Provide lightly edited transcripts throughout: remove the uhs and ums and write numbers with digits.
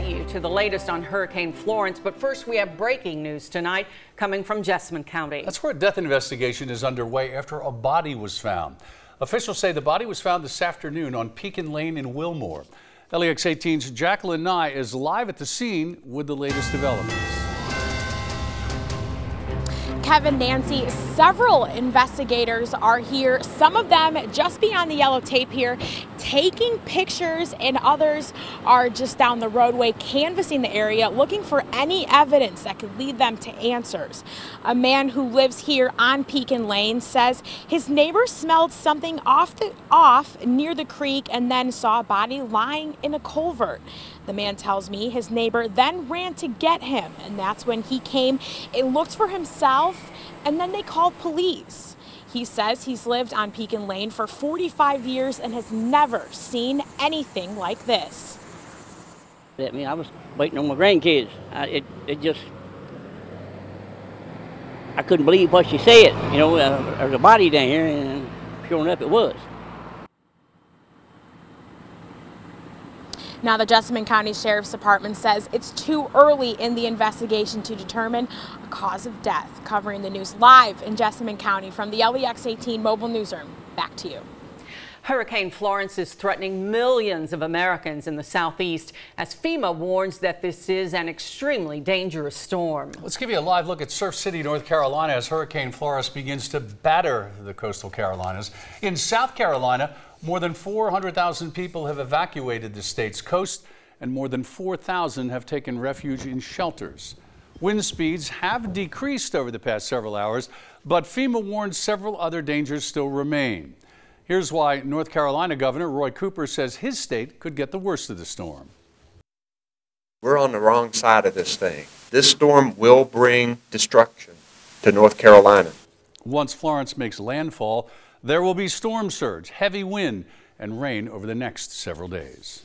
get you to the latest on Hurricane Florence, but first we have breaking news tonight coming from Jessamine County. That's where a death investigation is underway after a body was found. Officials say the body was found this afternoon on Pekin Lane in Wilmore. LEX 18's Jacqueline Nye is live at the scene with the latest developments. Kevin, Nancy, several investigators are here, some of them just beyond the yellow tape here, taking pictures, and others are just down the roadway canvassing the area, looking for any evidence that could lead them to answers. A man who lives here on Pekin Lane says his neighbor smelled something off near the creek and then saw a body lying in a culvert. The man tells me his neighbor then ran to get him, and that's when he came and looked for himself, and then they called police. He says he's lived on Pekin Lane for 45 years and has never seen anything like this. I mean, I was waiting on my grandkids. I couldn't believe what she said. You know, there's a body down here, and sure enough it was. Now, the Jessamine County Sheriff's Department says it's too early in the investigation to determine a cause of death. Covering the news live in Jessamine County from the LEX 18 mobile newsroom. Back to you. Hurricane Florence is threatening millions of Americans in the southeast as FEMA warns that this is an extremely dangerous storm. Let's give you a live look at Surf City, North Carolina as Hurricane Florence begins to batter the coastal Carolinas. In South Carolina, more than 400,000 people have evacuated the state's coast, and more than 4,000 have taken refuge in shelters. Wind speeds have decreased over the past several hours, but FEMA warns several other dangers still remain. Here's why North Carolina Governor Roy Cooper says his state could get the worst of the storm. We're on the wrong side of this thing. This storm will bring destruction to North Carolina. Once Florence makes landfall, there will be storm surge, heavy wind, and rain over the next several days.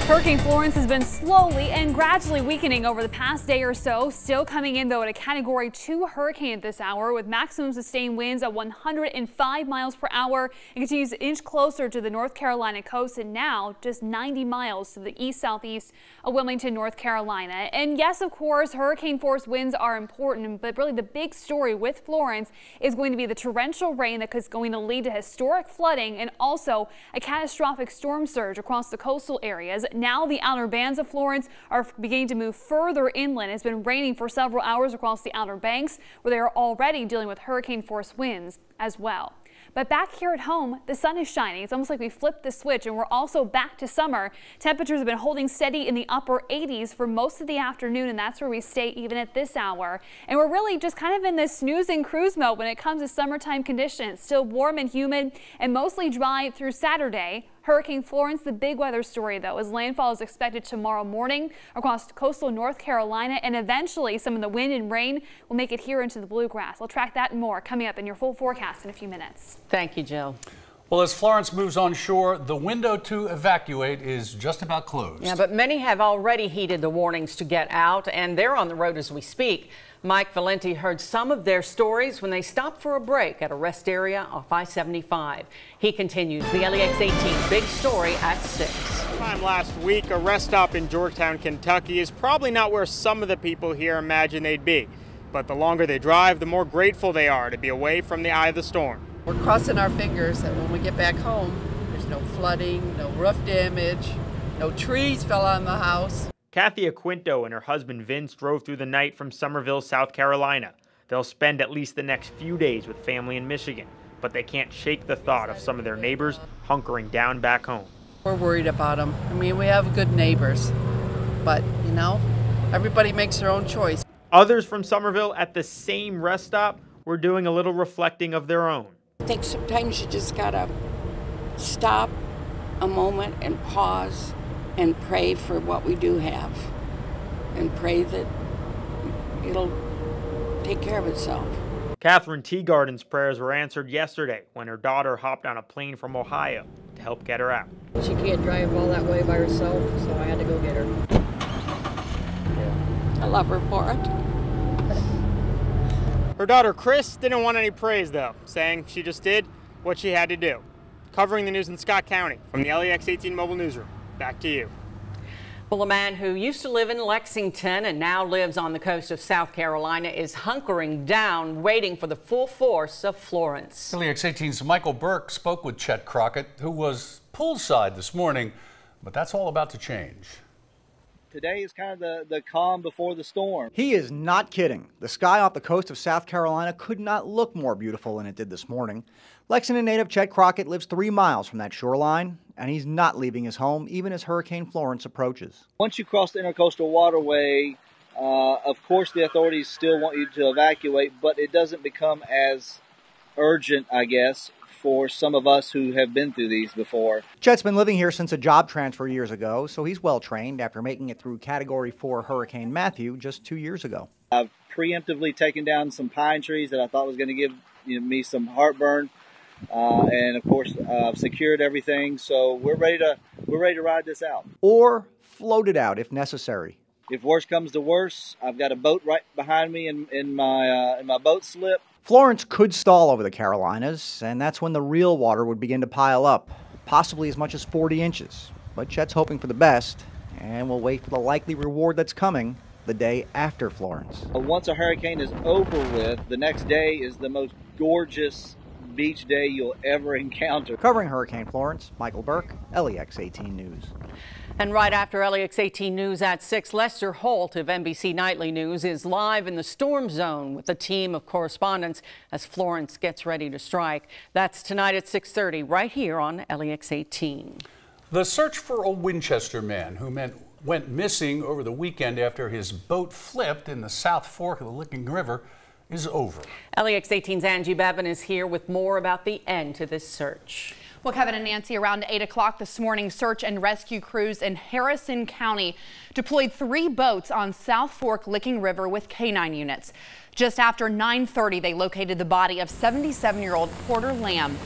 Hurricane Florence has been slowly and gradually weakening over the past day or so, still coming in though at a Category 2 hurricane at this hour with maximum sustained winds at 105 miles per hour. It continues to inch closer to the North Carolina coast and now just 90 miles to the east-southeast of Wilmington, North Carolina. And yes, of course, hurricane force winds are important, but really the big story with Florence is going to be the torrential rain that is going to lead to historic flooding and also a catastrophic storm surge across the coastal areas. Now the outer bands of Florence are beginning to move further inland. It's been raining for several hours across the Outer Banks, where they are already dealing with hurricane force winds as well. But back here at home, the sun is shining. It's almost like we flipped the switch and we're also back to summer. Temperatures have been holding steady in the upper 80s for most of the afternoon, and that's where we stay even at this hour. And we're really just kind of in this snooze and cruise mode when it comes to summertime conditions. Still warm and humid and mostly dry through Saturday. Hurricane Florence, the big weather story though, as landfall is expected tomorrow morning across coastal North Carolina, and eventually some of the wind and rain will make it here into the bluegrass. We'll track that and more coming up in your full forecast in a few minutes. Thank you, Jill. Well, as Florence moves on shore, the window to evacuate is just about closed. Yeah, but many have already heeded the warnings to get out, and they're on the road as we speak. Mike Valenti heard some of their stories when they stopped for a break at a rest area off I-75. He continues the LEX 18 big story at 6. Time last week, a rest stop in Georgetown, Kentucky is probably not where some of the people here imagine they'd be. But the longer they drive, the more grateful they are to be away from the eye of the storm. We're crossing our fingers that when we get back home, there's no flooding, no roof damage, no trees fell on the house. Kathy Aquinto and her husband Vince drove through the night from Summerville, South Carolina. They'll spend at least the next few days with family in Michigan, but they can't shake the thought of some of their neighbors hunkering down back home. We're worried about them. I mean, we have good neighbors, but you know, everybody makes their own choice. Others from Summerville at the same rest stop were doing a little reflecting of their own. I think sometimes you just gotta stop a moment and pause and pray for what we do have and pray that it'll take care of itself. Catherine Teagarden's prayers were answered yesterday when her daughter hopped on a plane from Ohio to help get her out. She can't drive all that way by herself, so I had to go get her. I love her for it. Her daughter Chris didn't want any praise though, saying she just did what she had to do. Covering the news in Scott County from the LEX 18 mobile newsroom, Back to you. Well, a man who used to live in Lexington and now lives on the coast of South Carolina is hunkering down, waiting for the full force of Florence. LEX 18's Michael Burke spoke with Chet Crockett, who was poolside this morning, but that's all about to change. Today is kind of the calm before the storm. He is not kidding. The sky off the coast of South Carolina could not look more beautiful than it did this morning. Lexington native Chet Crockett lives 3 miles from that shoreline, and he's not leaving his home even as Hurricane Florence approaches. Once you cross the intercoastal waterway, of course the authorities still want you to evacuate, but it doesn't become as urgent, I guess, for some of us who have been through these before. Chet's been living here since a job transfer years ago, so he's well trained after making it through Category 4 Hurricane Matthew just 2 years ago. I've preemptively taken down some pine trees that I thought was going to give me some heartburn, and of course I've secured everything, so we're ready to ride this out. Or float it out if necessary. If worse comes to worse, I've got a boat right behind me in my boat slip. Florence could stall over the Carolinas, and that's when the real water would begin to pile up, possibly as much as 40 inches. But Chet's hoping for the best, and will wait for the likely reward that's coming the day after Florence. Once a hurricane is over with, the next day is the most gorgeous beach day you'll ever encounter. Covering Hurricane Florence, Michael Burke, LEX 18 News. And right after LEX 18 News at 6, Lester Holt of NBC Nightly News is live in the storm zone with a team of correspondents as Florence gets ready to strike. That's tonight at 6:30 right here on LEX 18. The search for a Winchester man who went missing over the weekend after his boat flipped in the South Fork of the Licking River is over. LEX 18's Angie Bevan is here with more about the end to this search. Well, Kevin and Nancy, around 8 o'clock this morning, search and rescue crews in Harrison County deployed 3 boats on South Fork Licking River with K9 units. Just after 9:30, they located the body of 77-year-old Porter Lamb.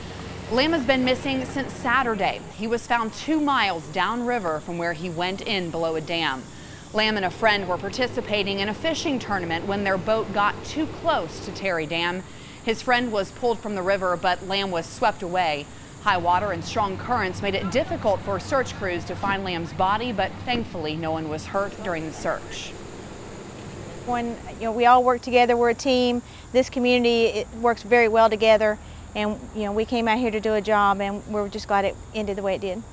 Lamb has been missing since Saturday. He was found 2 miles downriver from where he went in below a dam. Lamb and a friend were participating in a fishing tournament when their boat got too close to Terry Dam. His friend was pulled from the river, but Lamb was swept away. High water and strong currents made it difficult for search crews to find Lamb's body, but thankfully no one was hurt during the search. When we all work together, we're a team. This community works very well together, and we came out here to do a job, and we're just glad it ended the way it did.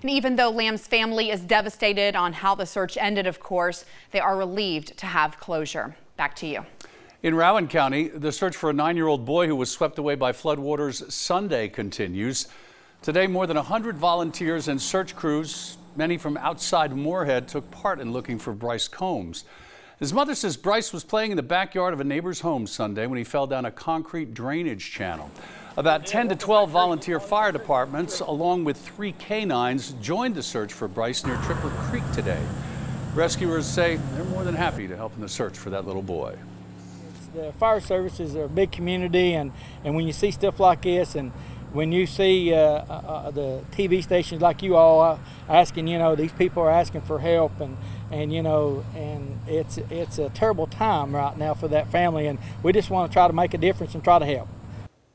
And even though Lamb's family is devastated on how the search ended, of course, they are relieved to have closure. Back to you. In Rowan County, the search for a 9-year-old boy who was swept away by floodwaters Sunday continues. Today, more than 100 volunteers and search crews, many from outside Moorhead, took part in looking for Bryce Combs. His mother says Bryce was playing in the backyard of a neighbor's home Sunday when he fell down a concrete drainage channel. About 10 to 12 volunteer fire departments, along with 3 canines, joined the search for Bryce near Tripper Creek today. Rescuers say they're more than happy to help in the search for that little boy. The fire services are a big community, and when you see stuff like this, and when you see the TV stations like you all asking, these people are asking for help, and it's a terrible time right now for that family, and we just want to try to make a difference and try to help.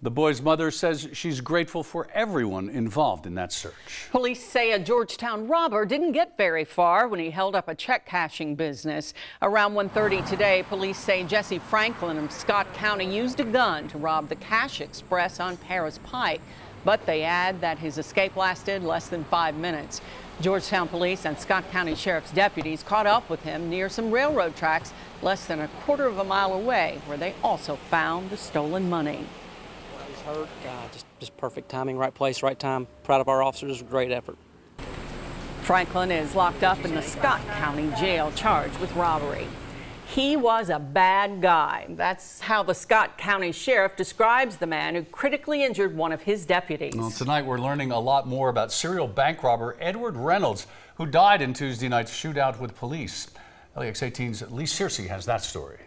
The boy's mother says she's grateful for everyone involved in that search. Police say a Georgetown robber didn't get very far when he held up a check cashing business. Around 1:30 today, police say Jesse Franklin of Scott County used a gun to rob the Cash Express on Paris Pike. But they add that his escape lasted less than 5 minutes. Georgetown police and Scott County Sheriff's deputies caught up with him near some railroad tracks less than a quarter of a mile away, where they also found the stolen money. Hurt, just perfect timing, right place, right time. Proud of our officers, great effort. Franklin is locked up in the Scott County Jail charged with robbery. He was a bad guy. That's how the Scott County Sheriff describes the man who critically injured one of his deputies. Well, tonight we're learning a lot more about serial bank robber Edward Reynolds, who died in Tuesday night's shootout with police. LEX 18's Lee Searcy has that story.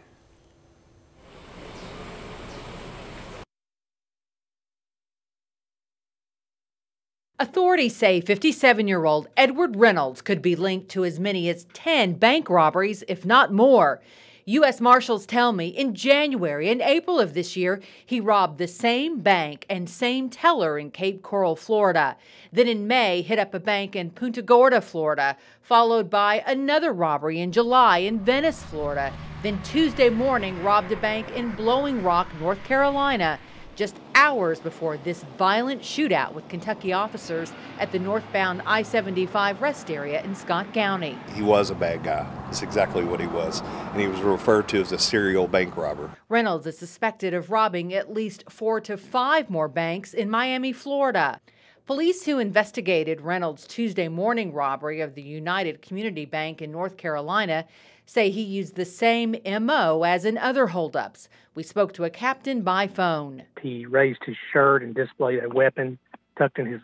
Authorities say 57-year-old Edward Reynolds could be linked to as many as 10 bank robberies, if not more. U.S. Marshals tell me in January and April of this year, he robbed the same bank and same teller in Cape Coral, Florida. Then in May, hit up a bank in Punta Gorda, Florida, followed by another robbery in July in Venice, Florida. Then Tuesday morning, robbed a bank in Blowing Rock, North Carolina, just hours before this violent shootout with Kentucky officers at the northbound I-75 rest area in Scott County. He was a bad guy. That's exactly what he was. And he was referred to as a serial bank robber. Reynolds is suspected of robbing at least 4 to 5 more banks in Miami, Florida. Police who investigated Reynolds' Tuesday morning robbery of the United Community Bank in North Carolina say he used the same M.O. as in other holdups. We spoke to a captain by phone. He raised his shirt and displayed a weapon tucked in his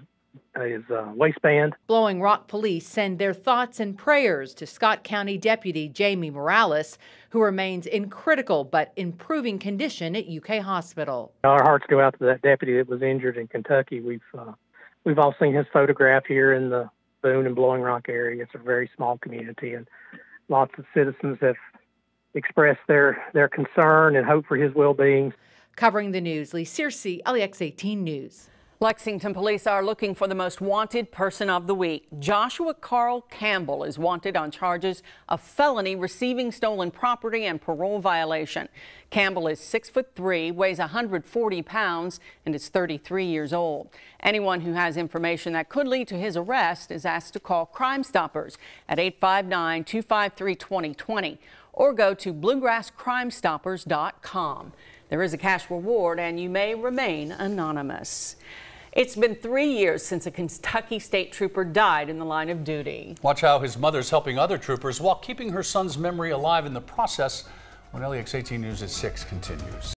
waistband. Blowing Rock police send their thoughts and prayers to Scott County Deputy Jamie Morales, who remains in critical but improving condition at UK Hospital. Our hearts go out to that deputy that was injured in Kentucky. We've all seen his photograph here in the Boone and Blowing Rock area. It's a very small community, and lots of citizens have expressed their concern and hope for his well-being. Covering the news, Lee Searcy, LEX 18 News. Lexington police are looking for the most wanted person of the week. Joshua Carl Campbell is wanted on charges of felony receiving stolen property and parole violation. Campbell is 6'3", weighs 140 pounds, and is 33 years old. Anyone who has information that could lead to his arrest is asked to call Crime Stoppers at 859-253-2020 or go to bluegrasscrimestoppers.com. There is a cash reward, and you may remain anonymous. It's been 3 years since a Kentucky state trooper died in the line of duty. Watch how his mother's helping other troopers while keeping her son's memory alive in the process when LEX 18 News at 6 continues.